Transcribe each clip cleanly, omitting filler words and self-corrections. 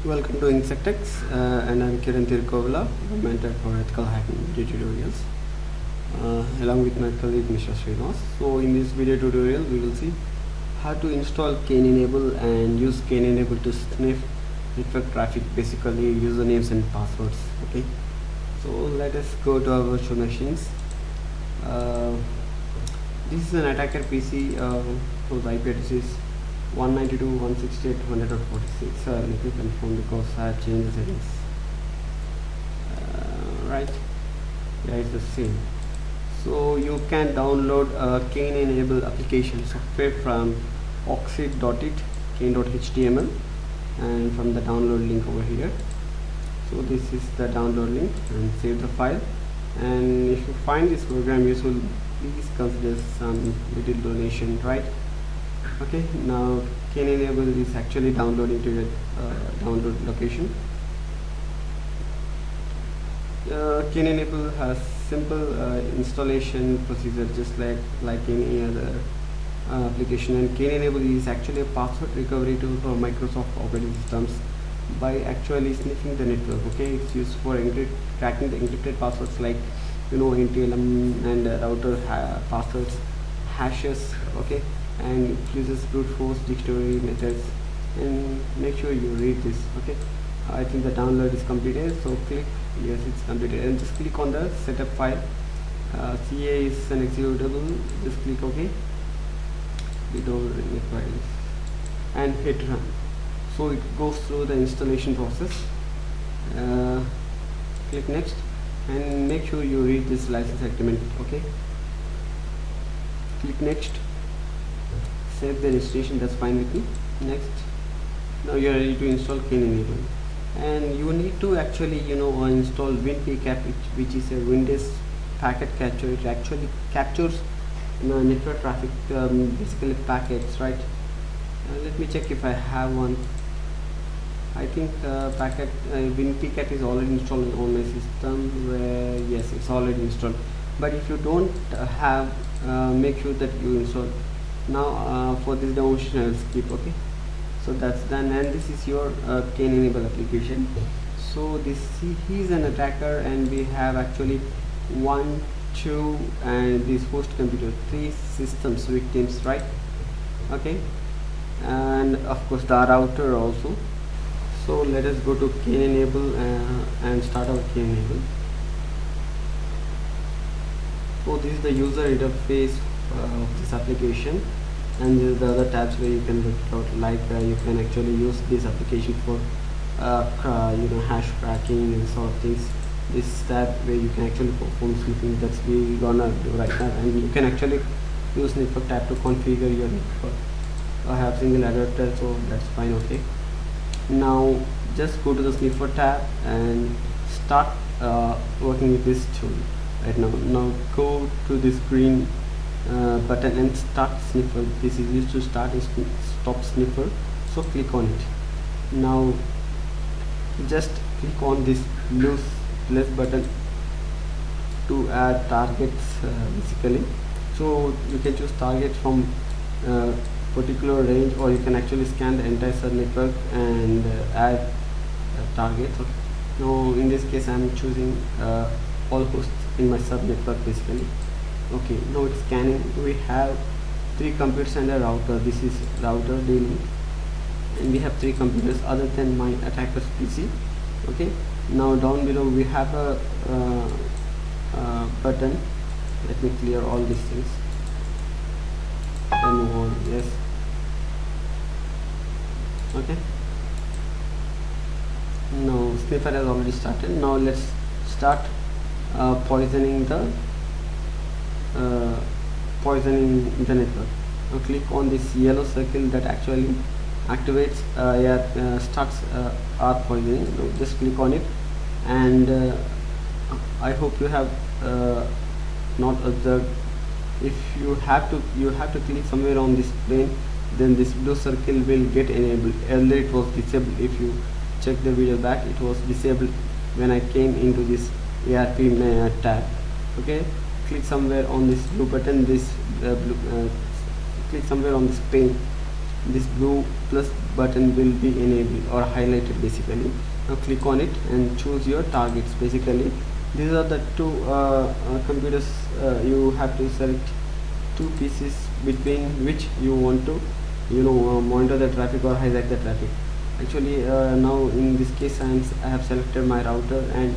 Welcome to Insectex, and I'm Kiran Tirkovila, a mentor for ethical hacking video tutorials, along with my colleague Mr. Srinas. So in this video tutorial, we will see how to install Cain enable and use Cain enable to sniff network traffic, basically usernames and passwords. Okay, so let us go to our virtual machines. This is an attacker PC whose IP address is 192.168.100.46. Let me confirm because I have changed the settings. Right, yeah, it's the same. So you can download a Cain enable application software from oxid.it, cain.html, and from the download link over here. So this is the download link, and save the file. And if you find this program useful, please consider some little donation, right? Okay, now Cain enable is actually downloading to your download location. Cain enable has simple installation procedure, just like any other application. And Cain enable is actually a password recovery tool for Microsoft operating systems by actually sniffing the network. Okay, it's used for cracking the encrypted passwords like NTLM and router passwords, hashes. Okay, and it uses brute force dictionary methods. And make sure you read this. Okay, I think the download is completed, so click yes, it's completed, and just click on the setup file. CA is an executable, just click OK without any files and hit run. So it goes through the installation process. Click next and make sure you read this license agreement. Okay, click next, save the installation, that's fine with me. Next, now you are ready to install Cain enable, and you need to actually install WinPCAP, which is a Windows packet capture. It actually captures network traffic, basically packets, right? Let me check if I have one. I think packet WinPCAP is already installed on my system. Yes, it's already installed. But if you don't have, make sure that you install. Now for this demonstration I will skip. Okay, so that's done, and this is your Cain enable application. So he's an attacker, and we have actually 1, 2, and this host computer, 3 systems victims, right? Okay, and of course the router also. So let us go to Cain enable and start our Cain enable. So this is the user interface of this application, and this is the other tabs where you can look it out, like you can actually use this application for hash cracking and sort of things. This tab where you can actually perform sniffing, that's we gonna do right now. And you can actually use network tab to configure your network. I have single adapter, so that's fine. Okay, now just go to the sniffer tab and start working with this tool right now. Now go to this green button and start sniffer. This is used to start and stop sniffer, so click on it. Now just click on this blue plus button to add targets, basically. So you can choose target from particular range, or you can actually scan the entire sub network and add targets. Okay. Now in this case I am choosing all hosts in my sub network, basically. Okay, now it's scanning. We have 3 computers and a router. This is router D-Link, and we have 3 computers other than my attacker's PC. Okay, now down below we have a button. Let me clear all these things and move on. Yes, okay, now sniffer has already started. Now let's start poisoning the network. Now click on this yellow circle that actually activates starts our poisoning. Now just click on it, and I hope you have not observed. If you have to click somewhere on this plane, then this blue circle will get enabled. Earlier it was disabled. If you check the video back, it was disabled when I came into this ARP tab. Okay, click somewhere on this blue button, click somewhere on this pane, this blue plus button will be enabled or highlighted basically. Now click on it and choose your targets. Basically these are the two computers. You have to select two pieces between which you want to monitor the traffic or hijack the traffic. Actually now in this case I have selected my router, and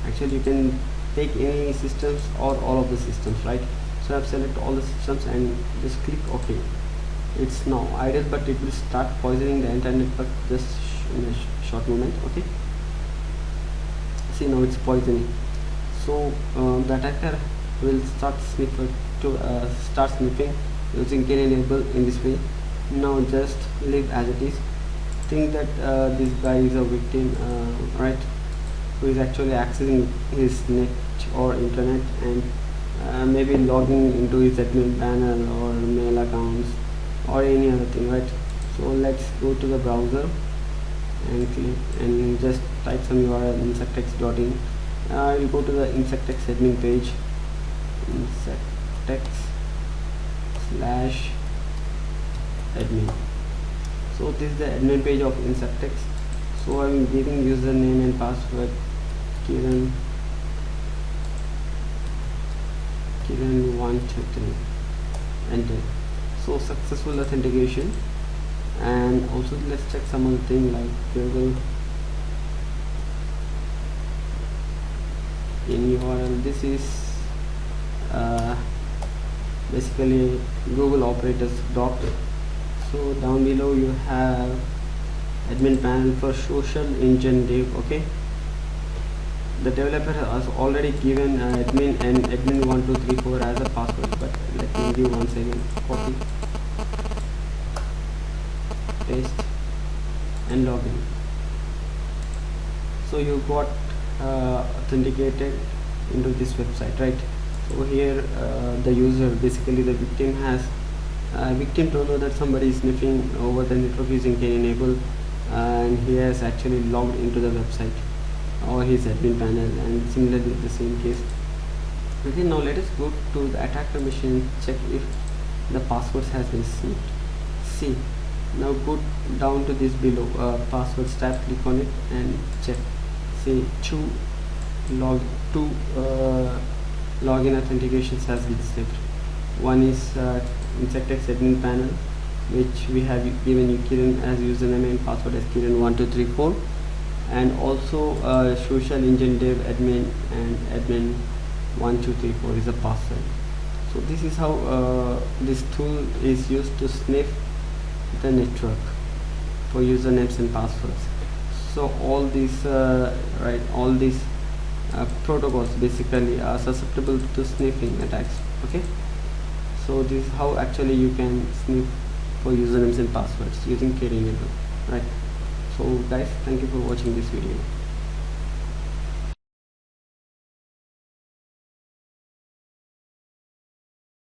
actually you can take any systems or all of the systems, right? So I have selected all the systems and just click OK. It's now idle, but it will start poisoning the internet, but just in a short moment. Okay, see, now it's poisoning. So the attacker will start sniffing using Cain enable in this way. Now just leave as it is. Think that this guy is a victim, right, who is actually accessing his net or internet, and maybe logging into his admin panel or mail accounts or any other thing, right? So let's go to the browser and click and just type some URL insectx.in. You'll go to the insectx admin page, insectx/admin. So this is the admin page of insectx. So I'm giving username and password Kiran123, enter. So successful authentication. And also let's check some other thing like Google in URL. This is basically Google operators doc. So down below you have admin panel for social engine dev. Okay, the developer has already given admin and admin1234 as a password, but let me give once again. Copy, paste and login. So you got authenticated into this website, right? So here the user, basically the victim, has victim don't know that somebody is sniffing over the network using Cain enable, and he has actually logged into the website or his admin panel, and similarly the same case. Okay, now let us go to the attacker machine, check if the passwords has been sniffed. See, now go down to this below passwords tab, click on it and check. See, two login authentications has been sniffed. One is insectx admin panel, which we have given you Kiran as username and password as Kiran1234, and also social engine dev admin and admin1234 is a password. So this is how this tool is used to sniff the network for usernames and passwords. So all these all these protocols basically are susceptible to sniffing attacks. Okay, so this is how actually you can sniff for usernames and passwords using Cain enable, right? So guys, thank you for watching this video.